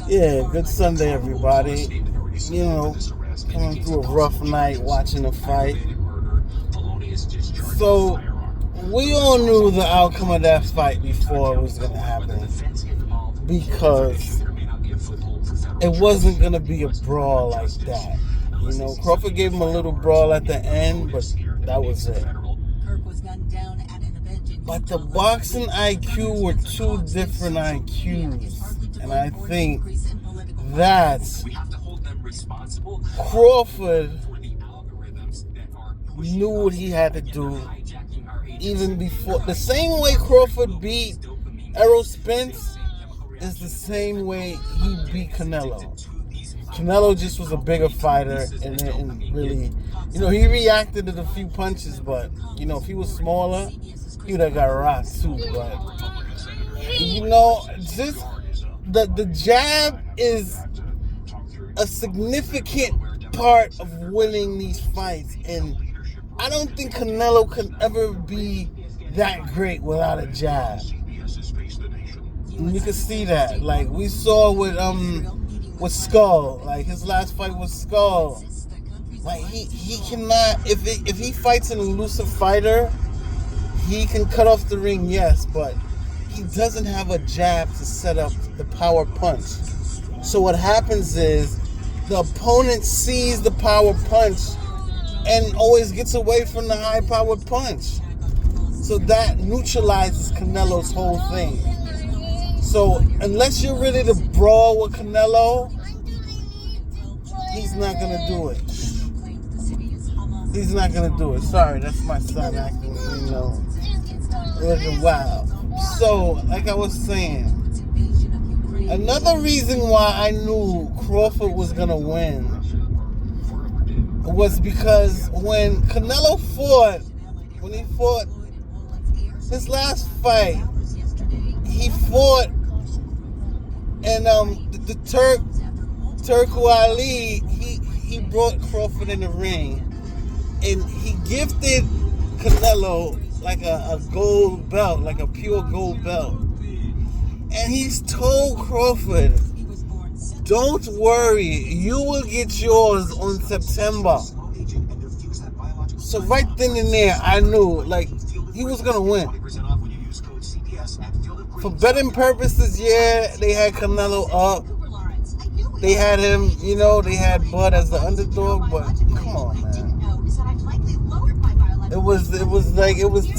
Yeah, good Sunday, everybody. Coming through a rough night watching the fight. So, we all knew the outcome of that fight before it was going to happen because it wasn't going to be a brawl like that. Crawford gave him a little brawl at the end, but that was it. But the boxing IQ were two different IQs. And I think that Crawford knew what he had to do even before. The same way Crawford beat Errol Spence is the same way he beat Canelo. Canelo just was a bigger fighter and really, he reacted to the few punches, but, if he was smaller, he would have got rocked too. But, just the jab is a significant part of winning these fights. And I don't think Canelo can ever be that great without a jab. And you can see that. Like we saw with Skull. Like his last fight with Skull. Like he cannot, if he fights an elusive fighter, he can cut off the ring, yes, but he doesn't have a jab to set up the power punch. So what happens is the opponent sees the power punch and always gets away from the high powered punch. So that neutralizes Canelo's whole thing. So unless you're ready to brawl with Canelo, he's not gonna do it. He's not gonna do it. Sorry, that's my son acting, looking wild. So, like I was saying, another reason why I knew Crawford was gonna win was because when Canelo fought his last fight, he fought and the Turco Ali, he brought Crawford in the ring and he gifted Canelo like a gold belt, like a pure gold belt. And he's told Crawford, don't worry, you will get yours on September. So right then and there, I knew, like, he was going to win. For betting purposes, yeah, they had Canelo up. They had him, they had Bud as the underdog, but come on, man. It was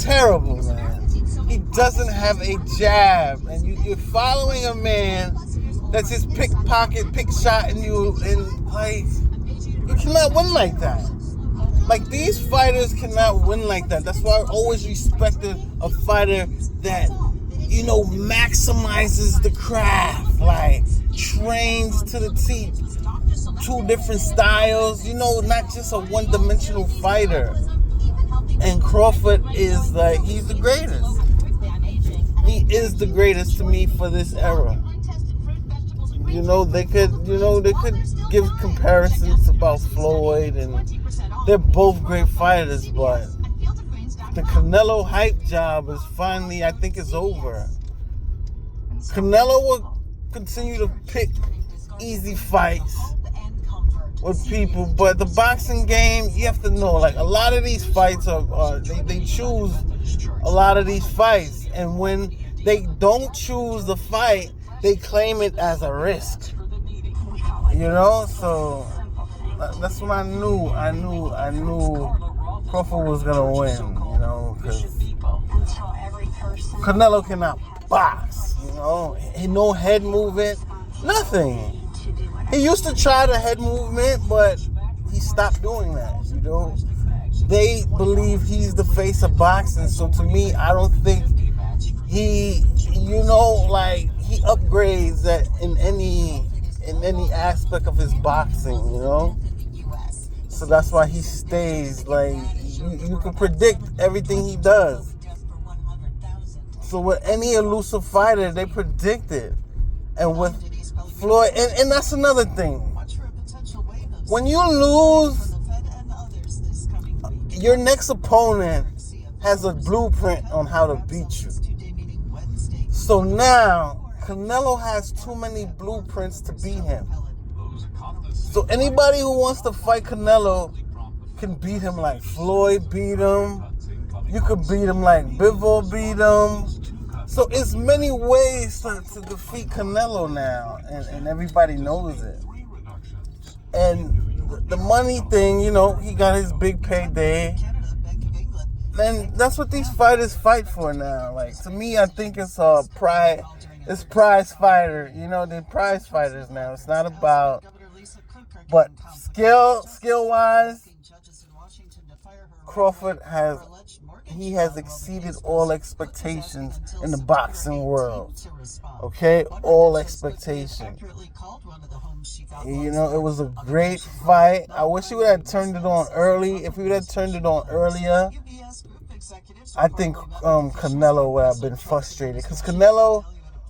terrible, man. He doesn't have a jab, and you're following a man that's just pick shotting you, and like you cannot win like that. Like these fighters cannot win like that. That's why I always respected a fighter that maximizes the craft, like trains to the teeth, two different styles. Not just a one-dimensional fighter. And Crawford is he's the greatest. He is the greatest to me for this era. They could give comparisons about Floyd, and they're both great fighters, but the Canelo hype job is finally, I think, is over. Canelo will continue to pick easy fights with people, but the boxing game, you have to know, like, a lot of these fights they choose a lot of these fights, and when they don't choose the fight, they claim it as a risk. So that's when I knew Crawford was gonna win. Because Canelo cannot box. No head movement, nothing. He used to try the head movement, but he stopped doing that. They believe he's the face of boxing. So to me, I don't think he upgrades that in any aspect of his boxing. So that's why he stays. Like you can predict everything he does. So with any elusive fighter, they predict it, and with Floyd, and that's another thing. When you lose, your next opponent has a blueprint on how to beat you. So now Canelo has too many blueprints to beat him. So anybody who wants to fight Canelo can beat him like Floyd beat him. You could beat him like Bivol beat him. So it's many ways to defeat Canelo now, and everybody knows it. And the money thing, you know, he got his big payday. And that's what these fighters fight for now. Like, to me, I think it's prize fighter. You know, they're prize fighters now. It's not about, but skill-wise, Crawford has exceeded all expectations in the boxing world. Okay? All expectations. You know, it was a great fight. I wish he would have turned it on early. If he would have turned it on earlier, I think Canelo would have been frustrated. Because Canelo,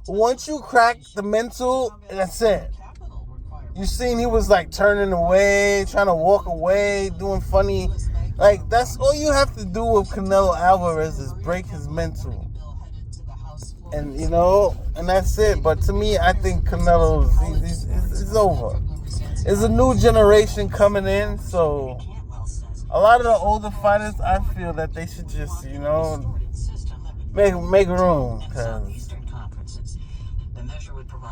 once you crack the mental, that's it. You seen he was like turning away, trying to walk away, doing funny. Like, that's all you have to do with Canelo Alvarez is break his mental. And, you know, and that's it. But to me, I think Canelo's, he's over. There's a new generation coming in, so a lot of the older fighters, I feel that they should just, you know, make room, because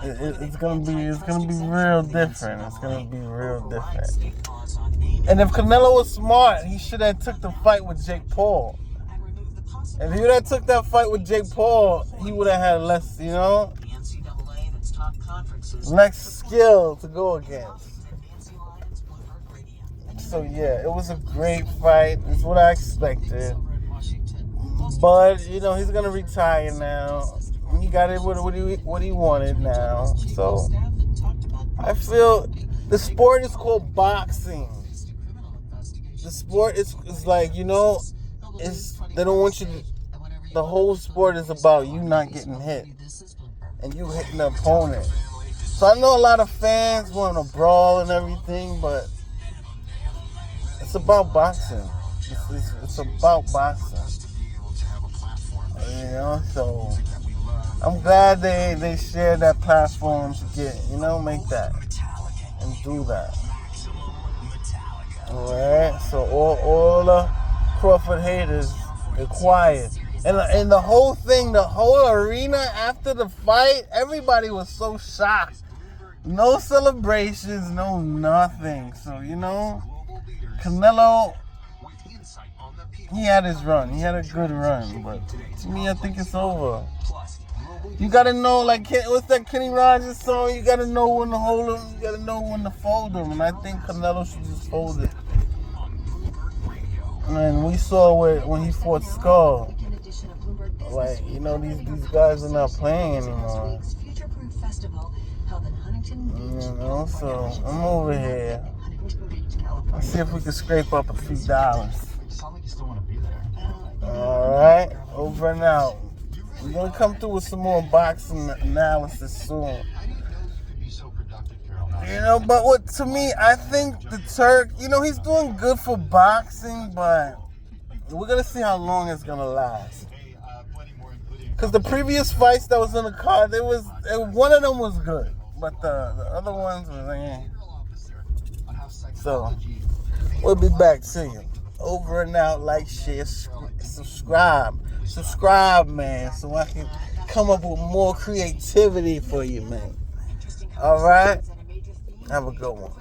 it's gonna be real different. It's gonna be real different. And if Canelo was smart, he should have took the fight with Jake Paul. If he would have took that fight with Jake Paul, he would have had less, you know, less skill to go against. So yeah, it was a great fight. It's what I expected. But, you know, he's gonna retire now. He got it what he wanted now. So I feel the sport is called boxing. The sport is like, you know, they don't want you to, the whole sport is about you not getting hit and you hitting the opponent. So I know a lot of fans want to brawl and everything, but it's about boxing. It's about boxing. You know, so I'm glad they shared that platform to get, you know, make that and do that. Alright, so all the Crawford haters, they're quiet. And the whole thing, the whole arena after the fight, everybody was so shocked. No celebrations, no nothing. So, you know, Canelo, he had his run. He had a good run. But to me, I think it's over. You got to know, like, what's that Kenny Rogers song? You got to know when to hold him. You got to know when to fold him. And I think Canelo should just fold it. And we saw when he fought Skull. Like, you know, these guys are not playing anymore. You know, so I'm over here. Let's see if we can scrape up a few dollars. Alright, over and out. We're going to come through with some more boxing analysis soon. You know, but to me, I think the Turk, you know, he's doing good for boxing, but we're going to see how long it's going to last. Because the previous fights that was in the card, one of them was good, but the other ones was So, we'll be back to you. Over and out, like, share, subscribe. Subscribe, man, so I can come up with more creativity for you, man. All right? Have a good one.